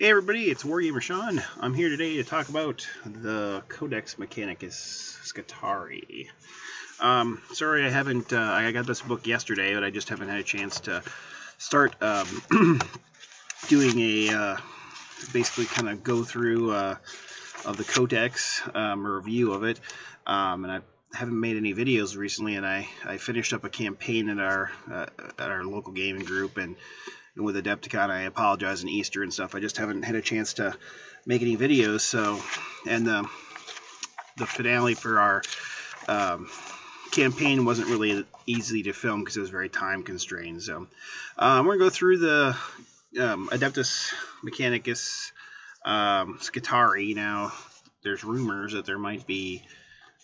Hey everybody, it's Wargamer Sean. I'm here today to talk about the Codex Mechanicus Skitarii. Sorry I haven't, I got this book yesterday, but I just haven't had a chance to start doing a, basically kind of go through of the Codex, a review of it, and I haven't made any videos recently, and I finished up a campaign at our local gaming group, and with Adepticon, I apologize, and Easter and stuff. I just haven't had a chance to make any videos. So, and the finale for our campaign wasn't really easy to film because it was very time constrained. So, we're gonna go through the Adeptus Mechanicus Skitarii. Now, there's rumors that there might be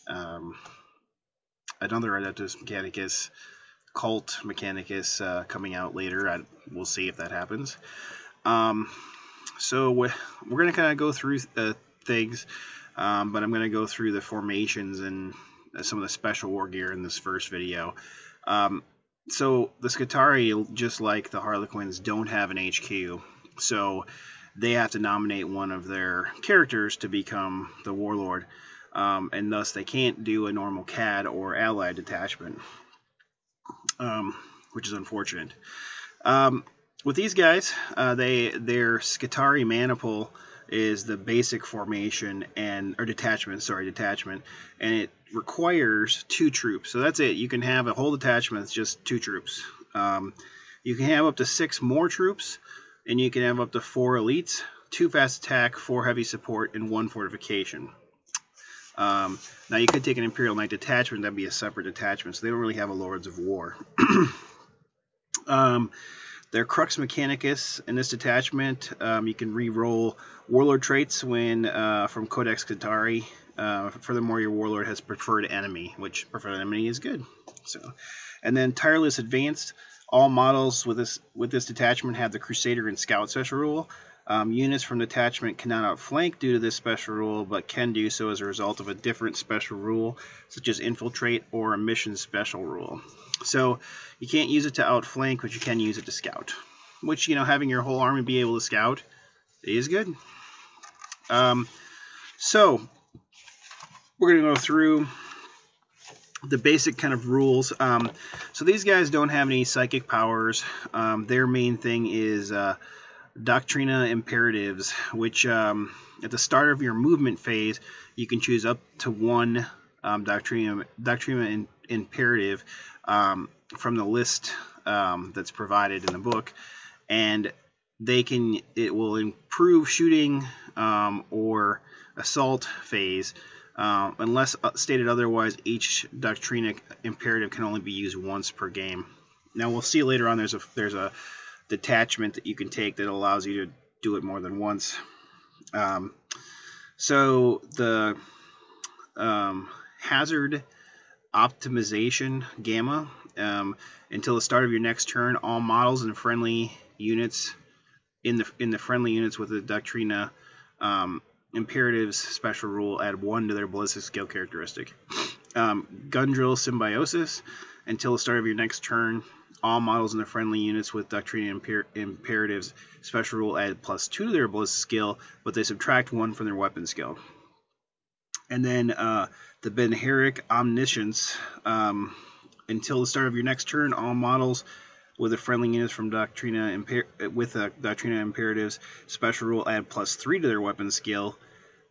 another Adeptus Mechanicus Cult Mechanicus coming out later. We'll see if that happens. So we're going to kind of go through things, but I'm going to go through the formations and some of the special war gear in this first video. So the Skitarii, just like the Harlequins, don't have an HQ, so they have to nominate one of their characters to become the Warlord, and thus they can't do a normal CAD or allied detachment. Which is unfortunate. With these guys, their Skitarii maniple is the basic formation or detachment, and it requires 2 troops. So that's it. You can have a whole detachment that's just 2 troops. You can have up to 6 more troops, and you can have up to 4 elites, 2 fast attack, 4 heavy support, and 1 fortification. Now you could take an Imperial Knight detachment, that'd be a separate detachment, so they don't really have a Lords of War. Their Crux Mechanicus in this detachment, you can re-roll Warlord traits when from Codex Skitarii. Furthermore, your Warlord has preferred enemy, which preferred enemy is good. So, and then Tireless Advanced. All models with this detachment have the Crusader and Scout special rule. Units from detachment cannot outflank due to this special rule, but can do so as a result of a different special rule, such as infiltrate or a mission special rule. So you can't use it to outflank, but you can use it to scout. Which, you know, having your whole army be able to scout is good. So we're going to go through the basic kind of rules. So these guys don't have any psychic powers. Their main thing is Doctrina imperatives, which at the start of your movement phase, you can choose up to 1 Doctrina imperative from the list that's provided in the book, and it will improve shooting or assault phase. Unless stated otherwise, each Doctrina imperative can only be used once per game. Now we'll see later on. There's a detachment that you can take that allows you to do it more than once. So the hazard optimization gamma, until the start of your next turn, all models and friendly units in the friendly units with the Doctrina imperatives special rule add 1 to their ballistic skill characteristic. Gundrill Symbiosis, until the start of your next turn, all models in the friendly units with Doctrina imperatives special rule add +2 to their ballistic skill, but they subtract 1 from their weapon skill. And then the Benheric Omniscience, until the start of your next turn, all models with the friendly units from Doctrina imperatives special rule add +3 to their weapon skill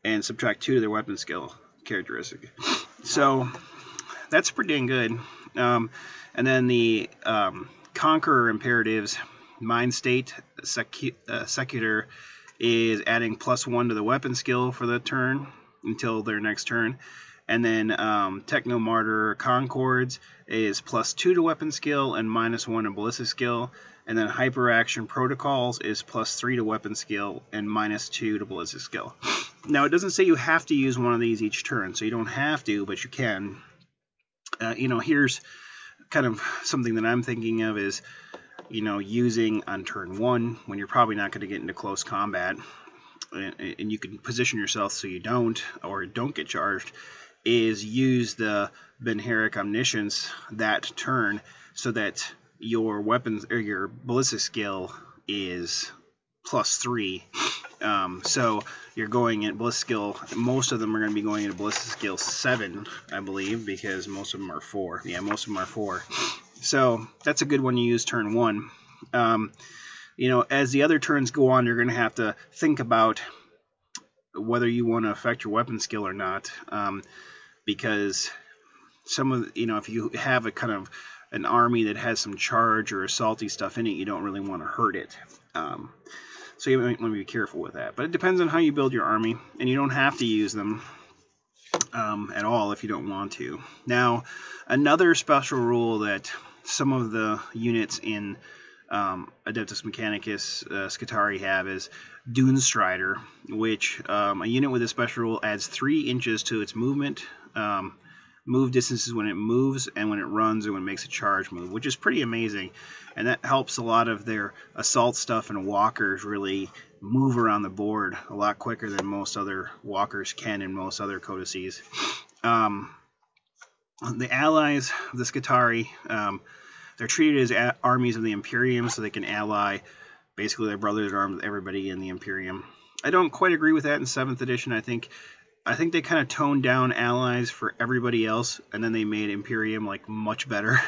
and subtract 2 to their weapon skill characteristic. So that's pretty dang good. And then the Conqueror imperatives, Mind State Secutor, is adding +1 to the weapon skill for the turn until their next turn. And then Techno Martyr Concords is +2 to weapon skill and -1 to ballistic skill. And then Hyperaction Protocols is +3 to weapon skill and -2 to ballistic skill. Now it doesn't say you have to use one of these each turn, so you don't have to, but you can. You know, here's kind of something that I'm thinking of is, you know, using on turn 1 when you're probably not going to get into close combat, and you can position yourself so you don't get charged, is use the Benheric Omniscience that turn so that your weapons or your ballistic skill is +3 So you're going at ballistic skill. Most of them are going to be going into ballistic skill 7, I believe, because most of them are 4. Yeah, most of them are 4. So that's a good one to use turn 1. You know, as the other turns go on, you're going to have to think about whether you want to affect your weapon skill or not, because some of, you know, if you have a kind of an army that has some charge or assaulty stuff in it, you don't really want to hurt it. So you might want to be careful with that. But it depends on how you build your army, and you don't have to use them at all if you don't want to. Now, another special rule that some of the units in Adeptus Mechanicus Skitarii have is Dune Strider, which a unit with a special rule adds 3 inches to its movement, move distances when it moves and when it runs or when it makes a charge move, which is pretty amazing. And that helps a lot of their assault stuff and walkers really move around the board a lot quicker than most other walkers can in most other codices. The allies of the Skitarii, they're treated as armies of the Imperium, so they can ally basically their brothers in arms with everybody in the Imperium. I don't quite agree with that in 7th edition. I think they kind of toned down allies for everybody else, and then they made Imperium like much better.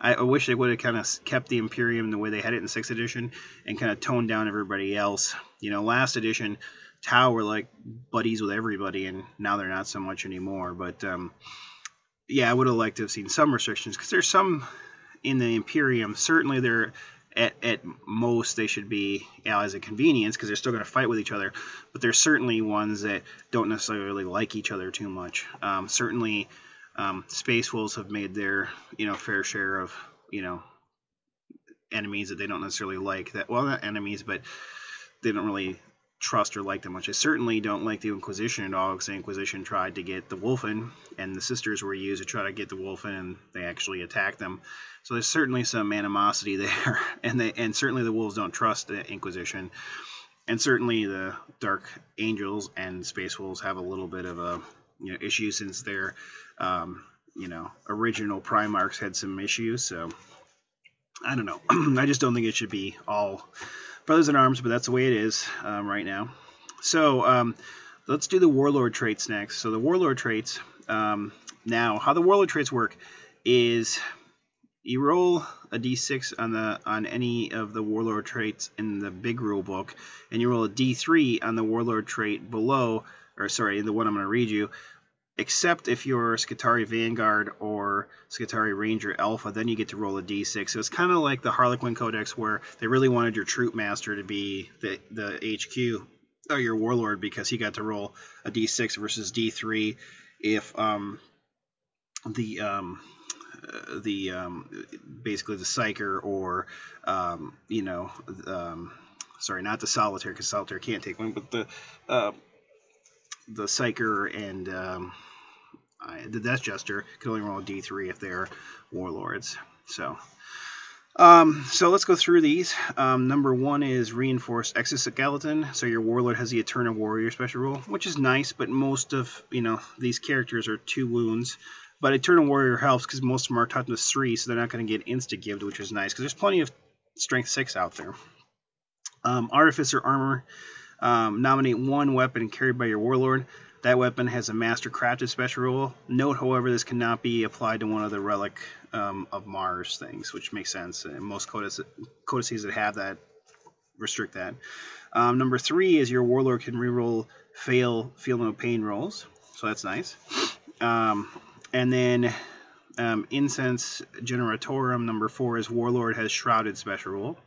I wish they would have kind of kept the Imperium the way they had it in 6th edition and kind of toned down everybody else. You know, last edition, Tau were like buddies with everybody, and now they're not so much anymore. But yeah, I would have liked to have seen some restrictions, because there's some in the Imperium. Certainly they're at most they should be allies of convenience, because they're still going to fight with each other, but there's certainly ones that don't necessarily like each other too much. Certainly Space Wolves have made their, you know, fair share of, you know, enemies that they don't necessarily like. That, well, not enemies, but they don't really trust or like them much. I certainly don't like the Inquisition at all, because the Inquisition tried to get the Wolfen, and the Sisters were used to try to get the Wolfen, and they actually attacked them. So there's certainly some animosity there, and certainly the Wolves don't trust the Inquisition, and certainly the Dark Angels and Space Wolves have a little bit of a, you know, issue, since their you know, original Primarchs had some issues. So I don't know. I just don't think it should be all brothers in arms, but that's the way it is right now. So let's do the Warlord traits next. So the Warlord traits, now how the Warlord traits work is you roll a d6 on any of the Warlord traits in the big rule book, and you roll a d3 on the Warlord trait below, or sorry, the one I'm going to read you, except if you're Skitarii Vanguard or Skitarii Ranger Alpha, then you get to roll a d6. So it's kind of like the Harlequin Codex, where they really wanted your Troop Master to be the HQ, or your Warlord, because he got to roll a d6 versus d3 if basically the Psyker, or you know, sorry, not the Solitaire, because Solitaire can't take one, but the Psyker and the Death Jester can only roll a d3 if they're Warlords. So let's go through these. Number 1 is Reinforced Exoskeleton. So your Warlord has the Eternal Warrior special rule, which is nice, but most of, you know, these characters are 2 wounds. But Eternal Warrior helps because most of them are toughness 3, so they're not going to get insta-gived, which is nice, because there's plenty of strength 6 out there. Artificer Armor. Nominate 1 weapon carried by your Warlord. That weapon has a Master Crafted special rule. Note, however, this cannot be applied to one of the Relic of Mars things, which makes sense. And most codices that have that restrict that. Number 3 is your Warlord can reroll Feel No Pain rolls, so that's nice. And then Incense Generatorum, number 4, is Warlord has Shrouded special rule.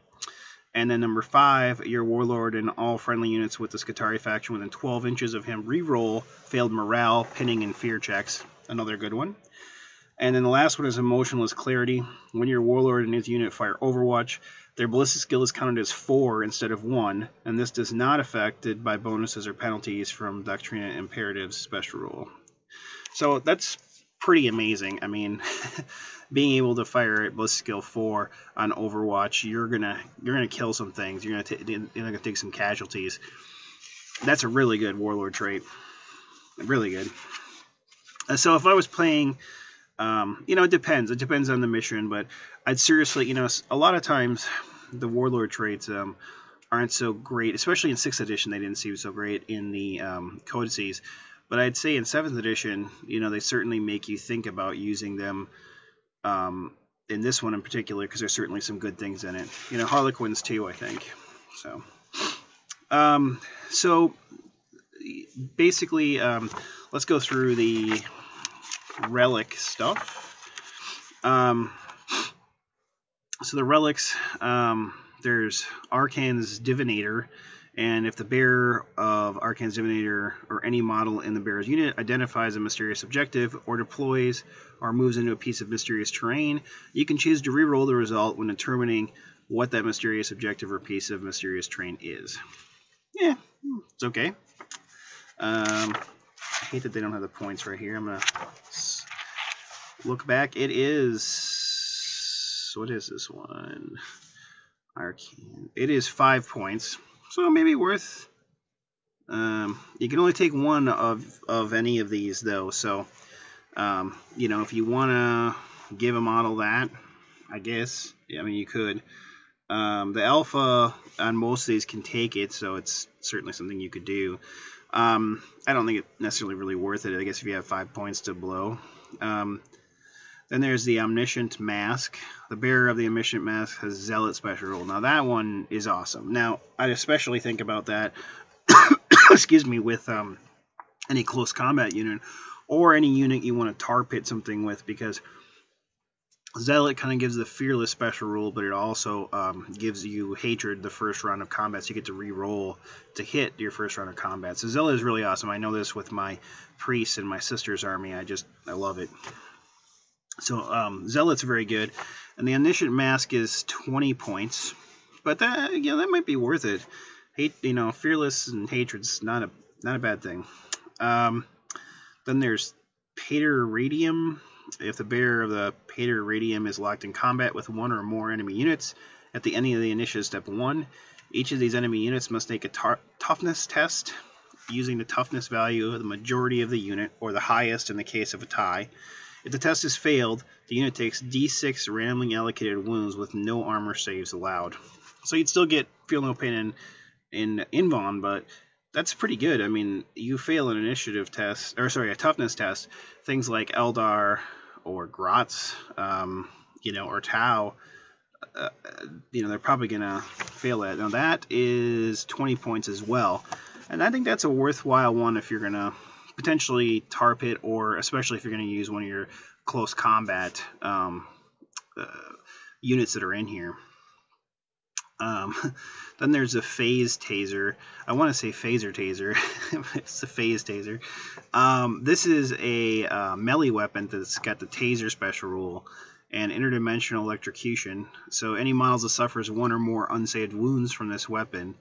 And then number 5, your Warlord and all friendly units with the Skitarii faction within 12 inches of him reroll failed morale, pinning, and fear checks. Another good one. And then the last one is Emotionless Clarity. When your Warlord and his unit fire Overwatch, their ballistic skill is counted as 4 instead of 1, and this does not affected by bonuses or penalties from Doctrina Imperative's special rule. So that's pretty amazing. I mean, being able to fire at ballistic skill 4 on Overwatch, you're gonna kill some things. You're gonna take some casualties. That's a really good Warlord trait. Really good. So if I was playing, you know, it depends. It depends on the mission, but I'd seriously, you know, a lot of times the Warlord traits aren't so great, especially in 6th edition. They didn't seem so great in the codices, but I'd say in 7th edition, you know, they certainly make you think about using them. In this one in particular, because there's certainly some good things in it. You know, Harlequins too, I think. So, so basically, let's go through the relic stuff. So the relics, there's Arcane's Divinator, and if the bearer of Arcane's Divinator or any model in the bearer's unit identifies a mysterious objective or deploys or moves into a piece of mysterious terrain, you can choose to re-roll the result when determining what that mysterious objective or piece of mysterious terrain is. Yeah, it's okay. I hate that they don't have the points right here. I'm going to look back. It is... What is this one? Arcane. It is 5 points. So maybe worth... you can only take one of any of these, though. So, you know, if you want to give a model that, I guess, I mean, you could. The alpha on most of these can take it, so it's certainly something you could do. I don't think it's necessarily really worth it, I guess, if you have 5 points to blow. Then there's the Omniscient Mask. The bearer of the Omniscient Mask has Zealot special rule. Now, that one is awesome. Now, I'd especially think about that, excuse me, with any close combat unit or any unit you want to tar pit something with, because Zealot kind of gives the Fearless special rule, but it also gives you Hatred the first round of combat, so you get to re-roll to hit your first round of combat. So Zealot is really awesome. I know this with my priests and my sister's army. I love it. So Zealot's very good, and the Omniscient Mask is 20 points, but that, you know, that might be worth it. You know, Fearless and Hatred's not a bad thing. Then there's Pater Radium. If the bearer of the Pater Radium is locked in combat with one or more enemy units at the end of the initiative step 1, each of these enemy units must make a toughness test using the toughness value of the majority of the unit, or the highest in the case of a tie. If the test is failed, the unit takes D6 randomly allocated wounds with no armor saves allowed. So you'd still get Feel No Pain in Invon, but that's pretty good. I mean, you fail an initiative test, or sorry, a toughness test, things like Eldar or Grotz, you know, or Tau, you know, they're probably going to fail that. Now, that is 20 points as well, and I think that's a worthwhile one if you're going to potentially tar pit, or especially if you're going to use one of your close combat units that are in here. Then there's a Phase Taser. I want to say Phaser Taser. It's a Phase Taser. This is a melee weapon that's got the Taser special rule and interdimensional electrocution. So any models that suffers one or more unsaved wounds from this weapon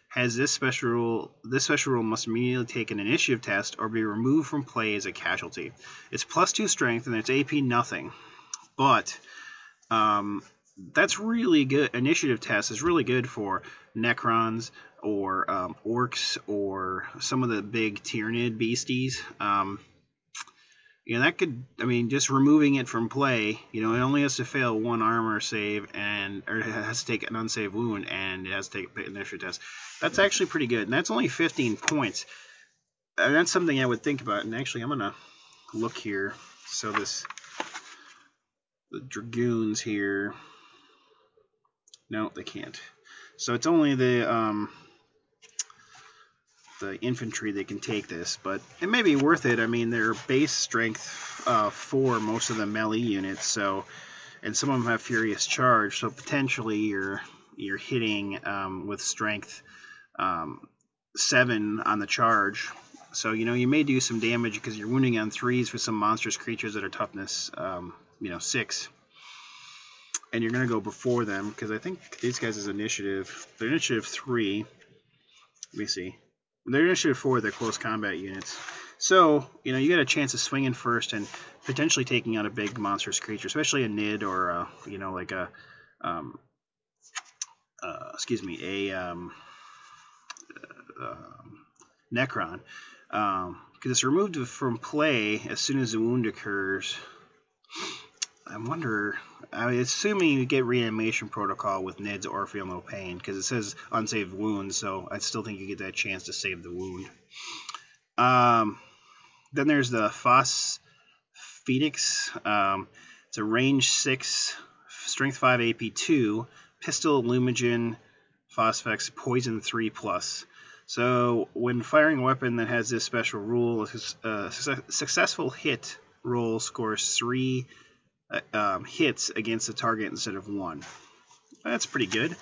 has this special rule. This special rule must immediately take an initiative test or be removed from play as a casualty. It's +2 strength and its AP nothing, but that's really good. Initiative test is really good for Necrons or Orcs or some of the big Tyranid beasties. You know, that could, I mean, just removing it from play, you know, it only has to fail one armor save, or it has to take an unsaved wound, and it has to take an initiative test. That's actually pretty good, and that's only 15 points. And that's something I would think about, and actually I'm going to look here. So the Dragoons here, no, they can't. So it's only the infantry that can take this, but it may be worth it. I mean, they're base strength 4, most of the melee units, so, and some of them have furious charge, so potentially you're hitting with strength 7 on the charge. So, you know, you may do some damage because you're wounding on 3s for some monstrous creatures that are toughness, you know, 6. And you're going to go before them, because I think these guys' initiative, they're initiative 3. Let me see. They're initiative 4, they're close combat units. So, you know, you got a chance of swinging first and potentially taking out a big monstrous creature, especially a Nid or, you know, like a, Necron. Because it's removed from play as soon as the wound occurs. I wonder, I'm assuming you get reanimation protocol with NIDS or feel no pain, because it says unsaved wounds, so I still think you get that chance to save the wound. Then there's the Phoenix. It's a range 6, strength 5, AP 2, pistol, Lumigen, Phosphex, poison 3+. So when firing a weapon that has this special rule, a successful hit roll scores 3 hits against the target instead of 1. That's pretty good.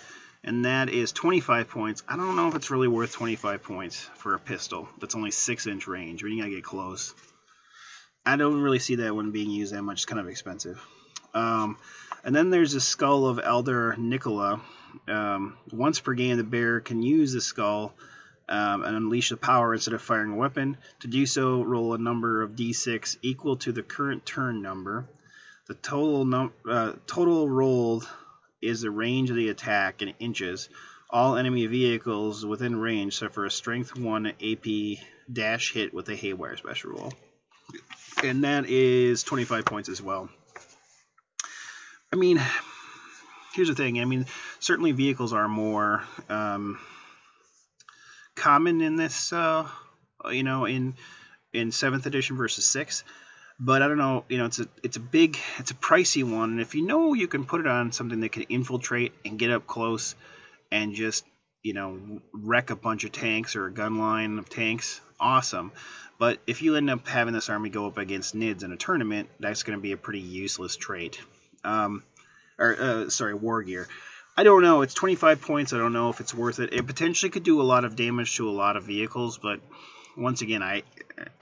And that is 25 points. I don't know if it's really worth 25 points for a pistol that's only 6-inch range. I mean, you gotta get close. I don't really see that one being used that much. It's kind of expensive. And then there's the Skull of Elder Nicola. Once per game, the bearer can use the skull and unleash the power instead of firing a weapon. To do so, roll a number of d6 equal to the current turn number. The total rolled is the range of the attack in inches. All enemy vehicles within range suffer a strength 1 AP dash hit with a Haywire special roll. And that is 25 points as well. I mean, here's the thing. I mean, certainly vehicles are more common in this, you know, in 7th edition versus 6th. But I don't know, you know, it's a pricey one, and if you know you can put it on something that can infiltrate and get up close and just, you know, wreck a bunch of tanks or a gun line of tanks, awesome. But if you end up having this army go up against NIDS in a tournament, that's going to be a pretty useless trait. Wargear. I don't know. It's 25 points. I don't know if it's worth it. It potentially could do a lot of damage to a lot of vehicles, but once again, I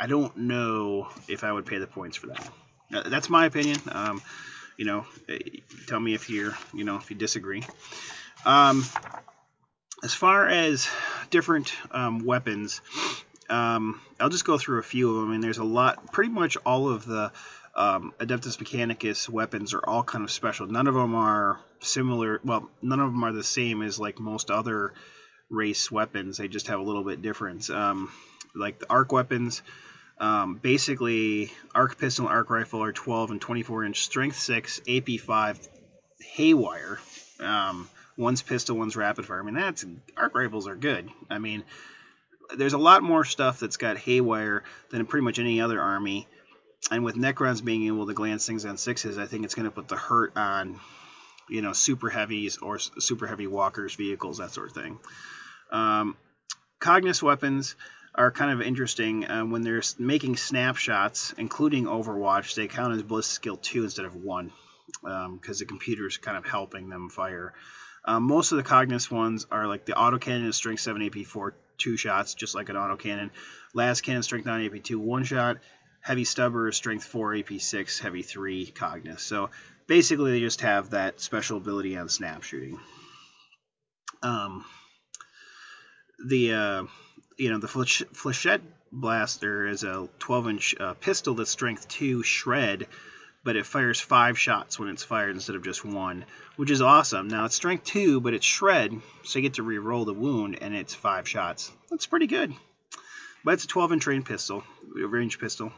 don't know if I would pay the points for that. That's my opinion. You know, tell me if you're, you know, if you disagree. As far as different weapons, I'll just go through a few of them. I mean, there's a lot. Pretty much all of the Adeptus Mechanicus weapons are all kind of special. None of them are similar. Well, none of them are the same as like most other race weapons. They just have a little bit difference. Like the arc weapons, basically arc pistol and arc rifle are 12 and 24-inch, strength 6, AP 5, Haywire. One's pistol, one's rapid fire. I mean, arc rifles are good. I mean, there's a lot more stuff that's got Haywire than in pretty much any other army. And with Necrons being able to glance things on 6s, I think it's going to put the hurt on, you know, super heavies or super heavy walkers, vehicles, that sort of thing. Cognus weapons are kind of interesting. When they're making snapshots, including Overwatch, they count as Bliss Skill 2 instead of 1, because the computer's kind of helping them fire. Most of the Cognus ones are like the autocannon is strength 7 AP 4, 2 shots, just like an autocannon. Las cannon strength 9 AP 2, 1 shot. Heavy stubber is strength 4 AP 6, heavy 3 Cognus. So basically they just have that special ability on snap shooting. You know, the Flechette Blaster is a 12-inch pistol that's strength 2 shred, but it fires 5 shots when it's fired instead of just 1, which is awesome. Now, it's strength 2, but it's shred, so you get to re-roll the wound, and it's 5 shots. That's pretty good. But it's a 12-inch range pistol.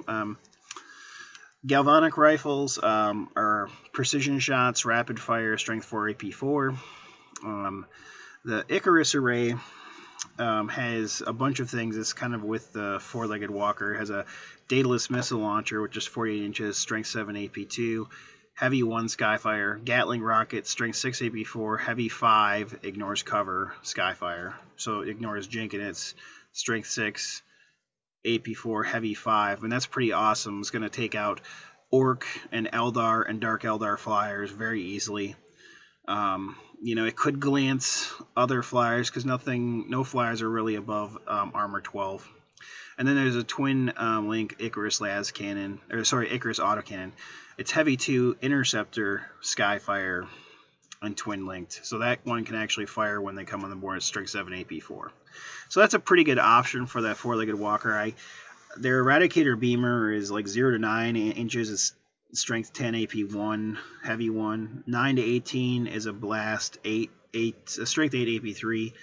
Galvanic rifles are precision shots, rapid fire, strength 4, AP 4. The Icarus array has a bunch of things. It's kind of with the four-legged walker. It has a Daedalus missile launcher, which is 48 inches, strength 7, AP 2. Heavy 1, Skyfire. Gatling rocket, strength 6, AP 4. Heavy 5, ignores cover, Skyfire. So it ignores Jink, and it's strength 6, AP 4, heavy 5. And that's pretty awesome. It's going to take out Orc and Eldar and Dark Eldar flyers very easily. You know, it could glance other flyers because no flyers are really above armor 12. And then there's a twin link Icarus Icarus autocannon. It's heavy 2, interceptor, Skyfire, and twin linked. So that one can actually fire when they come on the board. It's strength 7, AP 4. So that's a pretty good option for that four-legged walker. Their Eradicator Beamer is like 0 to 9 inches. It's strength 10, AP 1, heavy 1. 9 to 18 is a blast, strength 8, AP 3.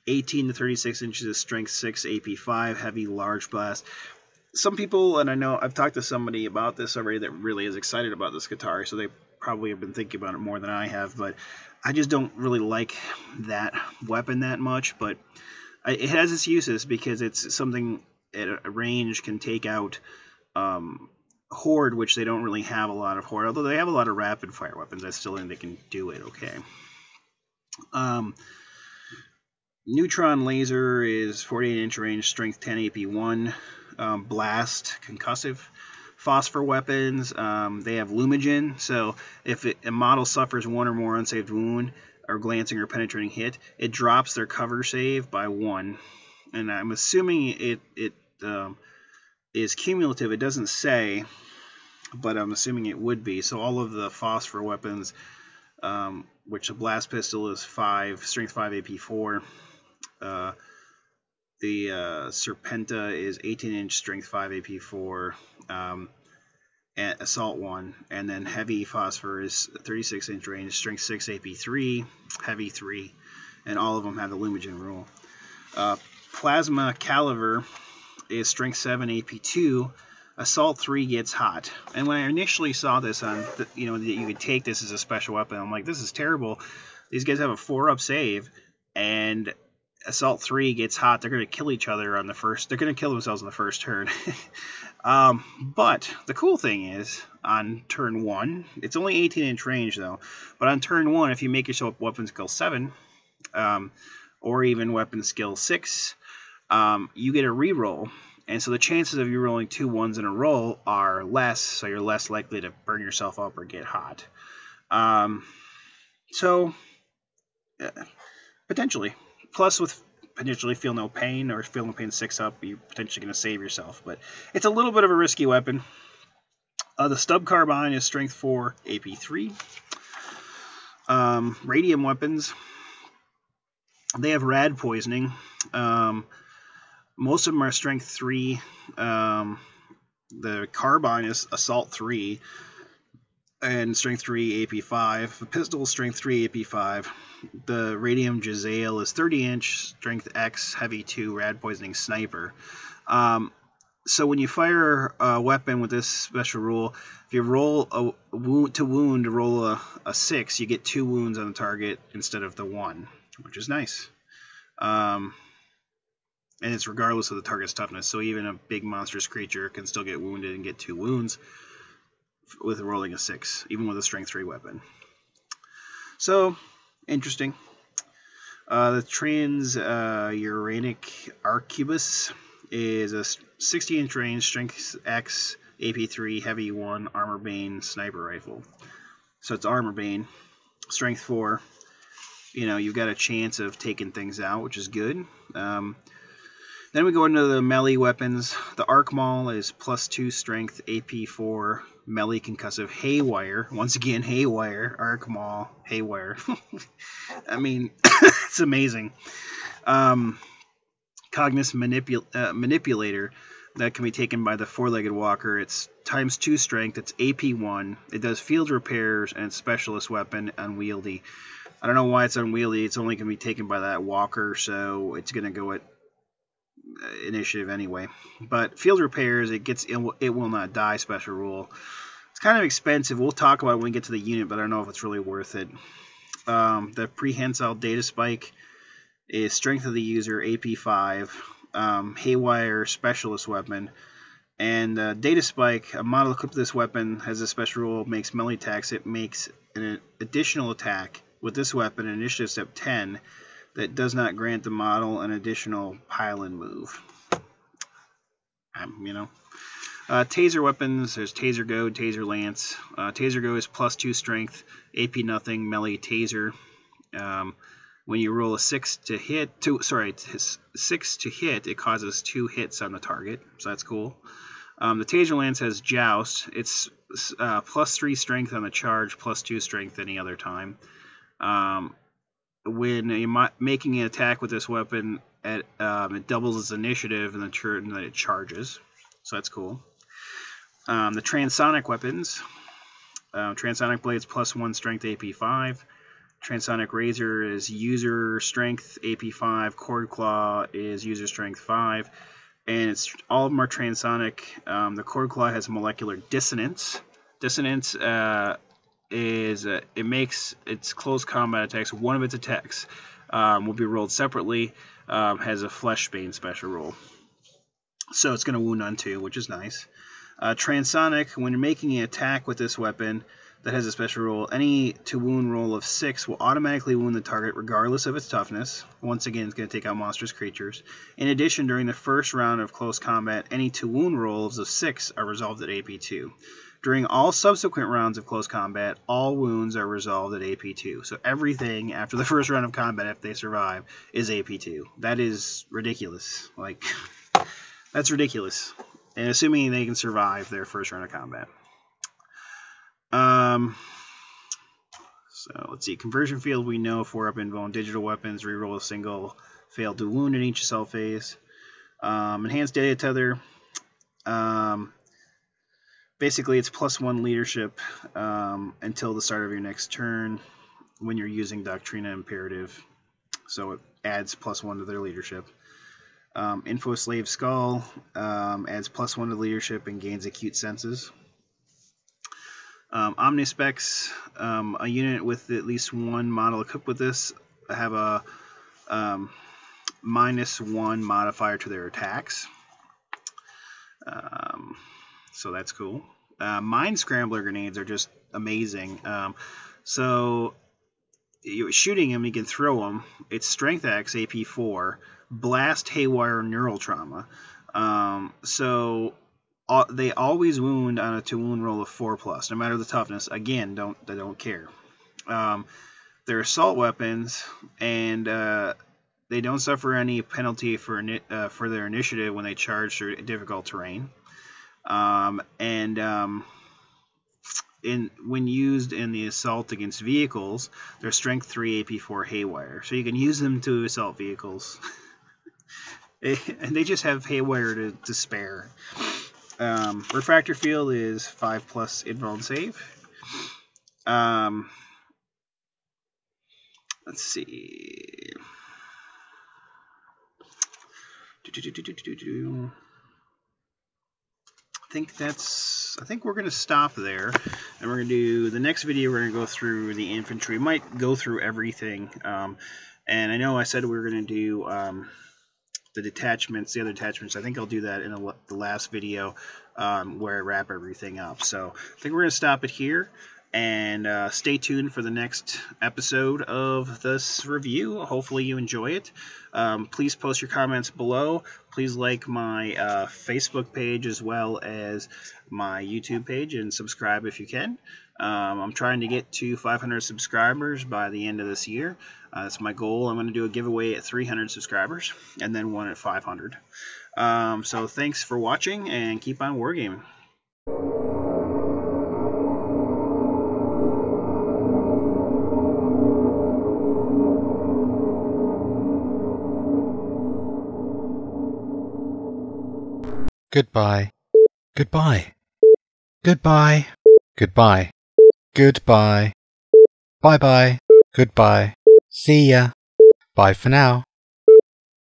18 to 36 inches is strength 6, AP 5, heavy, large blast. Some people, and I know I've talked to somebody about this already that really is excited about the Skitarii, so they probably have been thinking about it more than I have, but I just don't really like that weapon that much. But it has its uses because it's something at a range can take out Horde, which they don't really have a lot of Horde, although they have a lot of rapid fire weapons. I still think they can do it okay. Neutron laser is 48-inch range, strength 10, AP 1, blast, concussive. Phosphor weapons, they have Lumigen, so if a model suffers one or more unsaved wound or glancing or penetrating hit, it drops their cover save by 1. And I'm assuming it is cumulative. It doesn't say, but I'm assuming it would be. So all of the phosphor weapons, which a blast pistol is 5, strength 5, AP 4. The Serpenta is 18-inch, strength 5, AP 4, and assault 1. And then heavy phosphor is 36-inch range, strength 6, AP 3, heavy 3. And all of them have the Lumigen rule. Plasma Caliver is strength 7, AP 2. Assault 3 gets hot. And when I initially saw this on, that you could take this as a special weapon, I'm like, this is terrible. These guys have a 4-up save, and Assault 3 gets hot. They're going to kill each other on the first. They're going to kill themselves on the first turn. But the cool thing is, on turn 1, it's only 18-inch range though. But on turn 1, if you make yourself weapon skill 7, or even weapon skill 6, you get a reroll. And so the chances of you rolling 2 1s in a row are less, so you're less likely to burn yourself up or get hot. Potentially. Plus, with potentially feel no pain or feel no pain 6-up, you're potentially going to save yourself. But it's a little bit of a risky weapon. The Stub Carbine is strength 4, AP 3. Radium weapons, they have rad poisoning. Most of them are strength 3. The Carbine is assault 3 and strength 3, AP 5. The pistol is strength 3, AP 5. The Radium Jezzail is 30-inch, strength X, heavy 2, rad poisoning sniper. So when you fire a weapon with this special rule, if you roll a wound to roll a 6, you get 2 wounds on the target instead of the 1, which is nice. And it's regardless of the target's toughness, so even a big monstrous creature can still get wounded and get 2 wounds with rolling a 6, even with a strength 3 weapon. So, interesting. The Transuranic Arquebus is a 60-inch range, strength X, AP 3, heavy 1, armor bane, sniper rifle. So it's armor bane, strength 4. You've got a chance of taking things out, which is good. Then we go into the melee weapons. The Arc Maul is +2 strength, AP 4, melee concussive, Haywire. Once again, Haywire, Arc Maul, Haywire. I mean, it's amazing. Cognis Manipulator, that can be taken by the 4-legged walker. It's ×2 strength, it's AP 1. It does field repairs, and it's specialist weapon, unwieldy. I don't know why it's unwieldy. It's only going to be taken by that walker, so it's going to go at initiative anyway. But field repairs, it will not die special rule. It's kind of expensive. We'll talk about it when we get to the unit, but I don't know if it's really worth it. The Prehensile Data Spike is strength of the user, AP 5, Haywire specialist weapon. And Data Spike, a model equipped with this weapon, has a special rule, makes melee attacks. It makes an additional attack with this weapon, initiative step 10, that does not grant the model an additional pile-in move. Taser weapons, there's Taser Goad, Taser Lance. Taser Goad is +2 strength, AP nothing, melee taser. When you roll a 6 to hit, it causes 2 hits on the target, so that's cool. The Taser Lance has Joust. It's +3 strength on the charge, +2 strength any other time. When you're making an attack with this weapon, it doubles its initiative in the turn that it charges, so that's cool. The Transonic weapons, Transonic Blades +1 strength, AP 5. Transonic Razor is user strength, AP 5. Cord Claw is user strength 5. And all of them are transonic. The Cord Claw has molecular dissonance. Dissonance is it makes its close combat attacks, one of its attacks will be rolled separately, has a Fleshbane special roll. So it's going to wound on 2, which is nice. Transonic, when you're making an attack with this weapon that has a special roll, any to wound roll of 6 will automatically wound the target regardless of its toughness. Once again, it's going to take out monstrous creatures. In addition, during the first round of close combat, any to wound rolls of 6 are resolved at AP2. During all subsequent rounds of close combat, all wounds are resolved at AP2. So everything after the first round of combat, if they survive, is AP2. That is ridiculous. Like, that's ridiculous. And assuming they can survive their first round of combat. So let's see. Conversion field, we know 4-up invuln digital weapons, reroll a single failed to wound in each cell phase. Enhanced data tether. Basically, it's +1 leadership until the start of your next turn when you're using Doctrina imperative. So it adds +1 to their leadership. Info Slave Skull adds +1 to leadership and gains acute senses. Omnispecs, a unit with at least one model equipped with this, have a -1 modifier to their attacks. So that's cool. Mind Scrambler grenades are just amazing. So you're shooting them, you can throw them. It's Strength X, AP4, Blast, Haywire, Neural Trauma. They always wound on a to wound roll of 4+, no matter the toughness. Again, they don't care. They're assault weapons, and they don't suffer any penalty for their initiative when they charge through difficult terrain. When used in the assault against vehicles, they're Strength 3, AP4, Haywire. So you can use them to assault vehicles. And they just have Haywire to spare. Refractor field is 5+ invuln save. Let's see. I think we're going to stop there, and we're going to do the next video. We're going to go through the infantry. We might go through everything, and I know I said we were going to do the detachments, the other detachments. I think I'll do that in the last video where I wrap everything up. So I think we're going to stop it here, and stay tuned for the next episode of this review. Hopefully you enjoy it. Please post your comments below. Please like my Facebook page as well as my YouTube page, and subscribe if you can. I'm trying to get to 500 subscribers by the end of this year. That's my goal. I'm going to do a giveaway at 300 subscribers and then one at 500. So thanks for watching, and keep on wargaming. Goodbye. Goodbye. Goodbye. Goodbye. Goodbye. Bye-bye. Goodbye. See ya. Bye for now.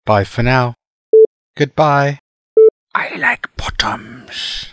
Bye for now. Goodbye. I like bottoms.